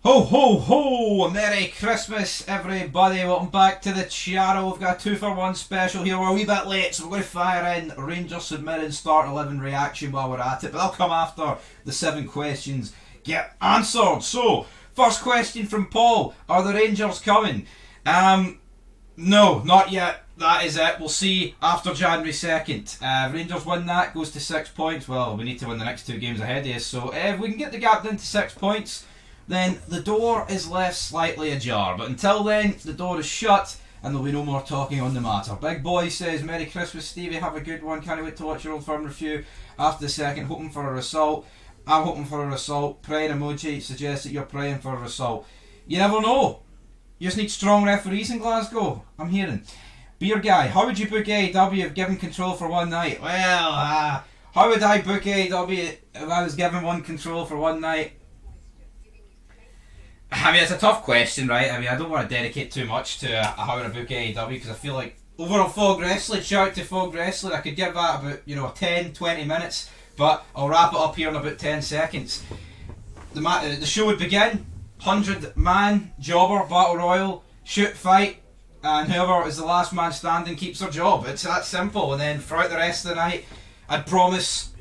Ho ho ho! Merry Christmas everybody, welcome back to the channel. We've got a 2-for-1 special here. We're a wee bit late, so we're going to fire in Rangers Mirren start 11 reaction while we're at it, but that'll come after the 7 questions get answered. So, first question from Paul: are the Rangers coming? No, not yet. That is it. We'll see after January 2nd. Rangers win that, goes to 6 points. Well, we need to win the next 2 games ahead of us, so if we can get the gap down to 6 points, then the door is left slightly ajar. But until then, the door is shut and there'll be no more talking on the matter. Big Boy says, Merry Christmas, Stevie, have a good one. Can't wait to watch your old firm review after the second. Hoping for a result. I'm hoping for a result. Praying emoji suggests that you're praying for a result. You never know. You just need strong referees in Glasgow, I'm hearing. Beer Guy, how would you book AEW if given control for one night? Well, how would I book AEW if I was given control for one night? I mean, it's a tough question, right? I mean, I don't want to dedicate too much to how would I book AEW because I feel like overall Fog Wrestling, shout out to Fog Wrestling, I could give that about 10, 20 minutes, but I'll wrap it up here in about 10 seconds. The show would begin, 100-man jobber battle royal, shoot fight, and whoever is the last man standing keeps their job. It's that simple. And then throughout the rest of the night, I'd promise.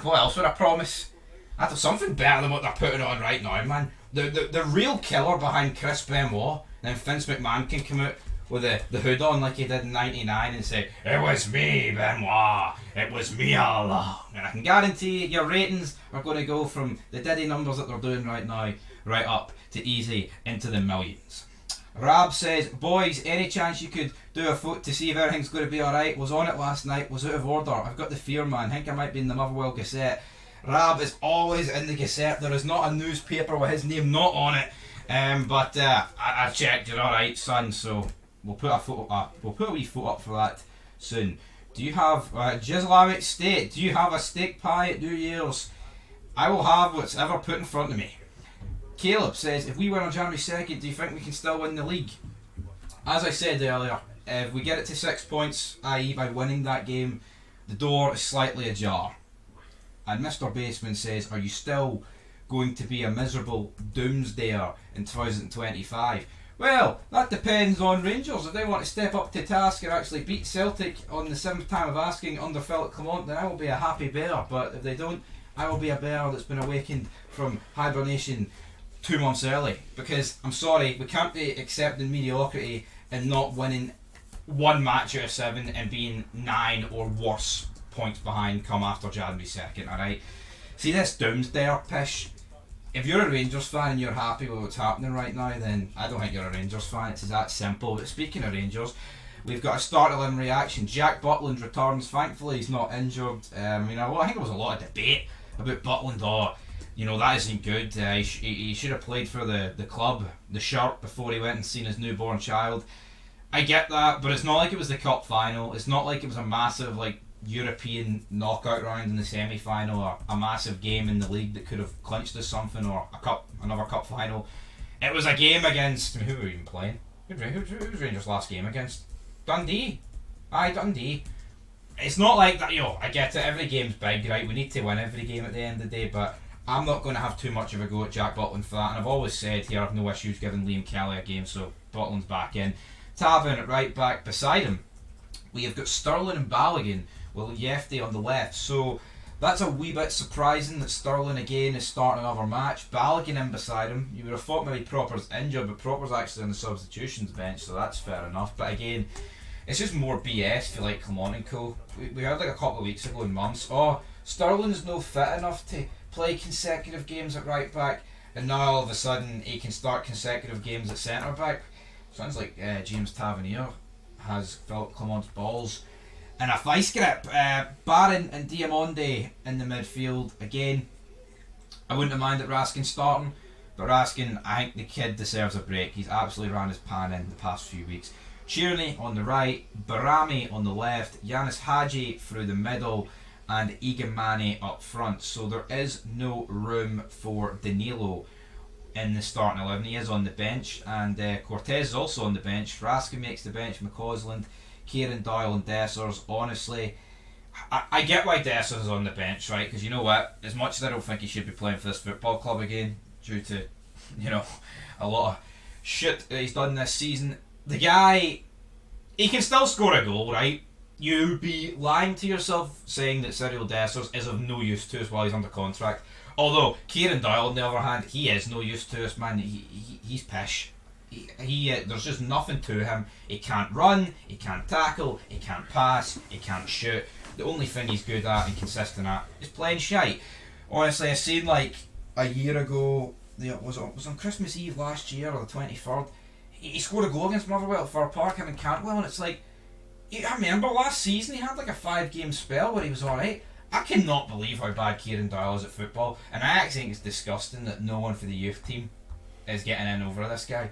What else would I promise? I'd have something better than what they're putting on right now, man. The real killer behind Chris Benoit, then Vince McMahon can come out with the hood on like he did in '99 and say, "It was me, Benoit. It was me all along." And I can guarantee your ratings are going to go from the diddy numbers that they're doing right now right up to easy into the millions. Rab says, boys, any chance you could do a vote to see if everything's going to be alright? Was on it last night, was out of order. I've got the fear, man. Think I might be in the Motherwell Gazette. Rab is always in the Gazette. There is not a newspaper with his name not on it. But I checked, you're alright, son, so we'll put a photo up. We'll put a wee photo up for that soon. Do you have Islamic State? Do you have a steak pie at New Year's? I will have what's ever put in front of me. Caleb says, if we win on January 2nd, do you think we can still win the league? As I said earlier, if we get it to 6 points, i.e. by winning that game, the door is slightly ajar. And Mr. Baseman says, are you still going to be a miserable doomsdayer in 2025? Well, that depends on Rangers. If they want to step up to task and actually beat Celtic on the 7th time of asking under Philip Clement, then I will be a happy bear. But if they don't, I will be a bear that's been awakened from hibernation 2 months early. Because, I'm sorry, we can't be accepting mediocrity and not winning 1 match out of 7 and being 9 or worse points behind come after January 2nd, alright? See this doomsday pish? If you're a Rangers fan and you're happy with what's happening right now, then I don't think you're a Rangers fan. It's that simple. But speaking of Rangers, we've got a start 11 reaction. Jack Butland returns. Thankfully, he's not injured. I think there was a lot of debate about Butland. That isn't good. He should have played for the club, the shirt, before he went and seen his newborn child. I get that, but it's not like it was the cup final. It's not like it was a massive European knockout round in the semi-final or a massive game in the league that could have clinched us something, or another cup final. It was a game against, who were we even playing? Who's Rangers' last game against? Dundee. Aye, Dundee. It's not like that, I get it, every game's big, right? We need to win every game at the end of the day, but I'm not going to have too much of a go at Jack Butland for that, and I've always said here I've no issues giving Liam Kelly a game, so Butland's back in. Tavern at right back. Beside him, we have got Sterling and Balogun with Yefty on the left, so that's a wee bit surprising that Sterling again is starting another match. Balogun in beside him. You would have thought maybe Proper's injured, but Proper's actually on the substitutions bench, so that's fair enough. But again, it's just more BS for Clement and Co. We heard a couple of weeks ago in months, Sterling's no fit enough to play consecutive games at right back, and now all of a sudden he can start consecutive games at centre back. Sounds like James Tavernier has Philip Clement's balls in a vice grip. Barron and Diamonde in the midfield. Again, I wouldn't have minded Raskin starting, but Raskin, I think the kid deserves a break. He's absolutely ran his pan in the past few weeks. Tierney on the right, Barami on the left, Yanis Hadji through the middle, and Egan Mane up front. So there is no room for Danilo in the starting 11. He is on the bench, and Cortez is also on the bench. Raskin makes the bench, McCausland, Kieran Doyle and Dessers. Honestly, I get why Dessers is on the bench, right? Because you know what? As much as I don't think he should be playing for this football club again, due to you know, a lot of shit that he's done this season. The guy, he can still score a goal, right? You'd be lying to yourself saying that Cyril Dessers is of no use to us while he's under contract. Although Kieran Doyle, on the other hand, he is no use to us, man. He's pish. There's just nothing to him. He can't run, he can't tackle, he can't pass, he can't shoot. The only thing he's good at and consistent at is playing shite. Honestly, I seen like a year ago, was on Christmas Eve last year or the 23rd, he scored a goal against Motherwell at Fir Park and Cantwell, and it's like, I remember last season he had like a 5-game spell where he was alright. I cannot believe how bad Kieran Doyle is at football, and I actually think it's disgusting that no one for the youth team is getting in over this guy.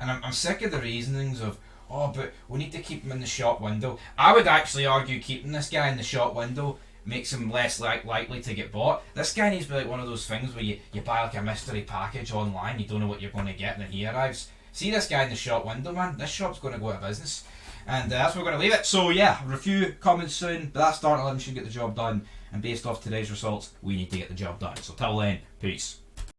And I'm sick of the reasonings of, oh, but we need to keep him in the shop window. I would actually argue keeping this guy in the shop window makes him less likely to get bought. This guy needs to be like one of those things where you buy like a mystery package online, you don't know what you're going to get, and then he arrives. See this guy in the shop window, man, this shop's going to go out of business. And that's where we're going to leave it. So yeah, review coming soon, but that starting 11 should get the job done, and based off today's results, we need to get the job done. So till then, peace.